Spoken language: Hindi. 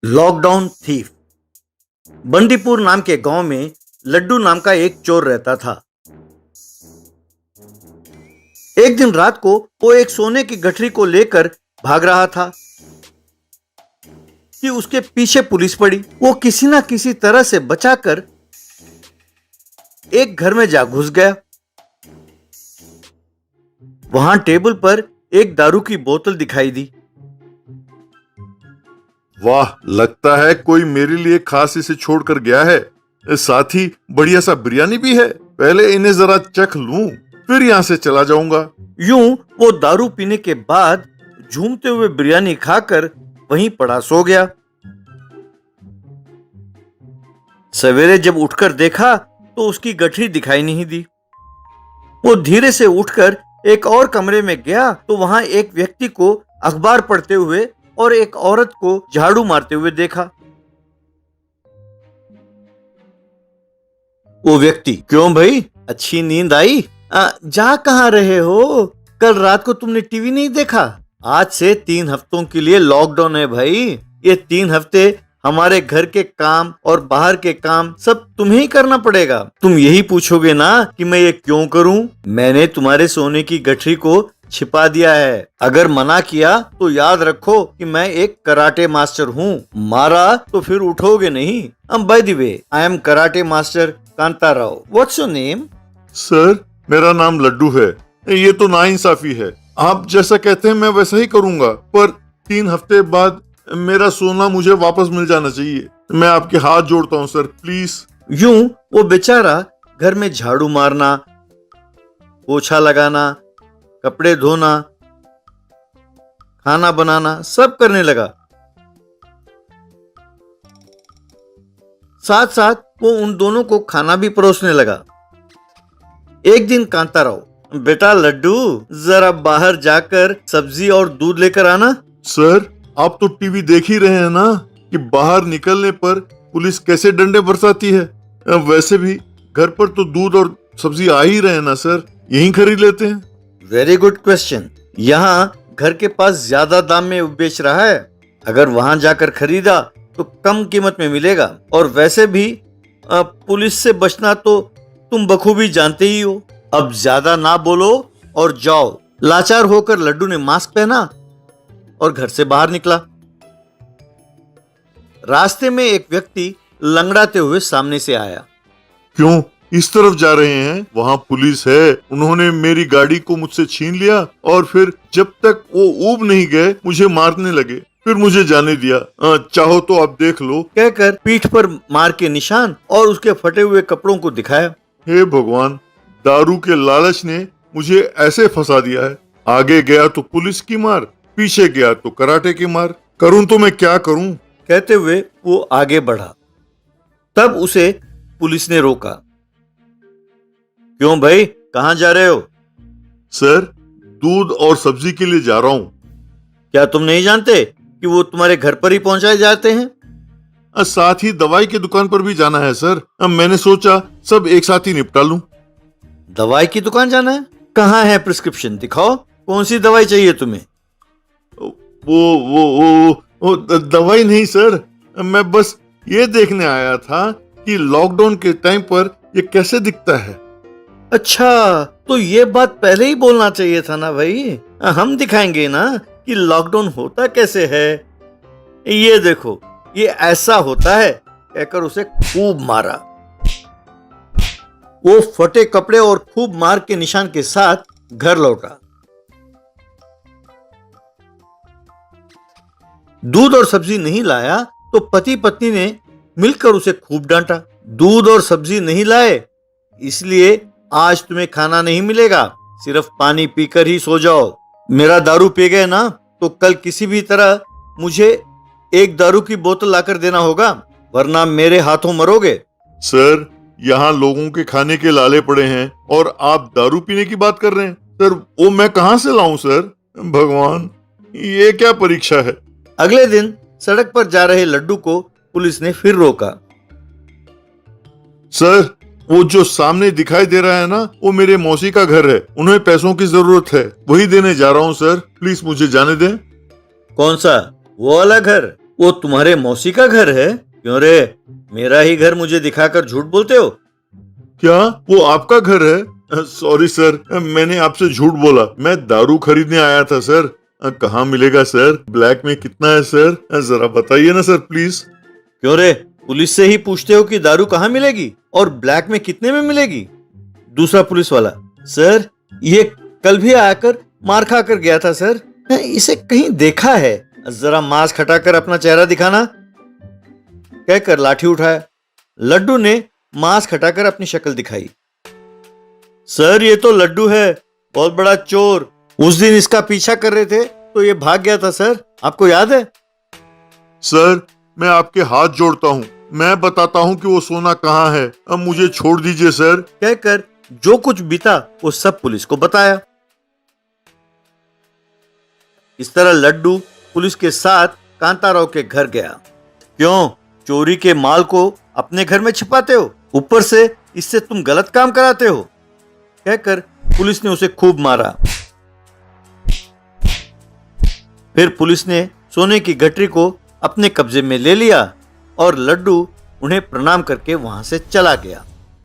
Lockdown thief. बंदीपुर नाम के गांव में लड्डू नाम का एक चोर रहता था। एक दिन रात को वो एक सोने की गठरी को लेकर भाग रहा था कि उसके पीछे पुलिस पड़ी। वो किसी ना किसी तरह से बचाकर एक घर में जा घुस गया। वहां टेबल पर एक दारू की बोतल दिखाई दी। वाह, लगता है कोई मेरे लिए खास इसे छोड़कर गया है। साथ ही बढ़िया सा बिरयानी भी है। पहले इन्हें जरा चख लूं, फिर यहाँ से चला जाऊंगा। यूं वो दारू पीने के बाद झूमते हुए बिरयानी खाकर वहीं पड़ा सो गया। सवेरे जब उठकर देखा तो उसकी गठरी दिखाई नहीं दी। वो धीरे से उठकर एक और कमरे में गया तो वहां एक व्यक्ति को अखबार पढ़ते हुए और एक औरत को झाड़ू मारते हुए देखा। वो व्यक्ति, क्यों भाई, अच्छी नींद आई? जा कहाँ रहे हो? कल रात को तुमने टीवी नहीं देखा? आज से 3 हफ्तों के लिए लॉकडाउन है भाई। ये 3 हफ्ते हमारे घर के काम और बाहर के काम सब तुम्हें ही करना पड़ेगा। तुम यही पूछोगे ना कि मैं ये क्यों करूं? मैंने तुम्हारे सोने की गठरी को छिपा दिया है। अगर मना किया तो याद रखो कि मैं एक कराटे मास्टर हूँ। मारा तो फिर उठोगे नहीं। By the way, I am karate master Kanta Rao. What's your name? Sir, मेरा नाम लड्डू है। ये तो नाइंसाफी है। आप जैसा कहते हैं मैं वैसा ही करूंगा, पर 3 हफ्ते बाद मेरा सोना मुझे वापस मिल जाना चाहिए। मैं आपके हाथ जोड़ता हूँ सर, प्लीज। यूं वो बेचारा घर में झाड़ू मारना, पोछा लगाना, कपड़े धोना, खाना बनाना सब करने लगा। साथ साथ वो उन दोनों को खाना भी परोसने लगा। एक दिन कांताराव, बेटा लड्डू, जरा बाहर जाकर सब्जी और दूध लेकर आना। सर, आप तो टीवी देख ही रहे हैं ना कि बाहर निकलने पर पुलिस कैसे डंडे बरसाती है। वैसे भी घर पर तो दूध और सब्जी आ ही रहे हैं ना सर, यहीं खरीद लेते हैं। Very good question. यहाँ घर के पास ज्यादा दाम में बेच रहा है। अगर वहां जाकर खरीदा तो कम कीमत में मिलेगा। और वैसे भी पुलिस से बचना तो तुम बखूबी जानते ही हो। अब ज्यादा ना बोलो और जाओ। लाचार होकर लड्डू ने मास्क पहना और घर से बाहर निकला। रास्ते में एक व्यक्ति लंगड़ाते हुए सामने से आया। क्यों इस तरफ जा रहे हैं? वहाँ पुलिस है। उन्होंने मेरी गाड़ी को मुझसे छीन लिया और फिर जब तक वो ऊब नहीं गए मुझे मारने लगे। फिर मुझे जाने दिया। चाहो तो आप देख लो, कहकर पीठ पर मार के निशान और उसके फटे हुए कपड़ों को दिखाया। हे भगवान, दारू के लालच ने मुझे ऐसे फंसा दिया है। आगे गया तो पुलिस की मार, पीछे गया तो कराटे की मार। करूं तो मैं क्या करूं? कहते हुए वो आगे बढ़ा। तब उसे पुलिस ने रोका। क्यों भाई, कहां जा रहे हो? सर, दूध और सब्जी के लिए जा रहा हूँ। क्या तुम नहीं जानते कि वो तुम्हारे घर पर ही पहुंचाए जाते हैं? साथ ही दवाई की दुकान पर भी जाना है सर। मैंने सोचा सब एक साथ ही निपटा लूं। दवाई की दुकान जाना है? कहाँ है प्रिस्क्रिप्शन? दिखाओ, कौन सी दवाई चाहिए तुम्हें? वो दवाई नहीं सर, मैं बस ये देखने आया था कि लॉकडाउन के टाइम पर ये कैसे दिखता है। अच्छा, तो ये बात पहले ही बोलना चाहिए था ना भाई। हम दिखाएंगे ना कि लॉकडाउन होता कैसे है। ये देखो, ये ऐसा होता है, कहकर उसे खूब मारा। वो फटे कपड़े और खूब मार के निशान के साथ घर लौटा। दूध और सब्जी नहीं लाया तो पति पत्नी ने मिलकर उसे खूब डांटा। दूध और सब्जी नहीं लाए इसलिए आज तुम्हें खाना नहीं मिलेगा, सिर्फ पानी पीकर ही सो जाओ। मेरा दारू पी गए ना तो कल किसी भी तरह मुझे एक दारू की बोतल लाकर देना होगा, वरना मेरे हाथों मरोगे। सर, यहाँ लोगों के खाने के लाले पड़े हैं और आप दारू पीने की बात कर रहे हैं। सर, वो मैं कहाँ से लाऊं सर? भगवान, ये क्या परीक्षा है। अगले दिन सड़क पर जा रहे लड्डू को पुलिस ने फिर रोका। सर, वो जो सामने दिखाई दे रहा है ना, वो मेरे मौसी का घर है। उन्हें पैसों की जरूरत है, वही देने जा रहा हूँ सर। प्लीज मुझे जाने दें। कौन सा? वो वाला घर? वो तुम्हारे मौसी का घर है? क्यों रे, मेरा ही घर मुझे दिखाकर झूठ बोलते हो? क्या वो आपका घर है? सॉरी सर, मैंने आपसे झूठ बोला। मैं दारू खरीदने आया था सर। कहाँ मिलेगा सर? ब्लैक में कितना है सर? जरा बताइए ना सर प्लीज। क्यों रे, पुलिस से ही पूछते हो कि दारू कहाँ मिलेगी और ब्लैक में कितने में मिलेगी? दूसरा पुलिस वाला, सर ये कल भी आकर मार खा कर गया था सर, इसे कहीं देखा है। जरा मास्क हटाकर अपना चेहरा दिखाना, कहकर लाठी उठाया। लड्डू ने मास्क हटाकर अपनी शक्ल दिखाई। सर ये तो लड्डू है, बहुत बड़ा चोर। उस दिन इसका पीछा कर रहे थे तो ये भाग गया था सर, आपको याद है? सर मैं आपके हाथ जोड़ता हूँ, मैं बताता हूँ कि वो सोना कहाँ है। अब मुझे छोड़ दीजिए सर। कहकर जो कुछ बीता वो सब पुलिस को बताया। इस तरह लड्डू पुलिस के साथ कांताराव के घर गया। क्यों, चोरी के माल को अपने घर में छिपाते हो? ऊपर से इससे तुम गलत काम कराते हो, कहकर पुलिस ने उसे खूब मारा। फिर पुलिस ने सोने की गठरी को अपने कब्जे में ले लिया और लड्डू उन्हें प्रणाम करके वहां से चला गया।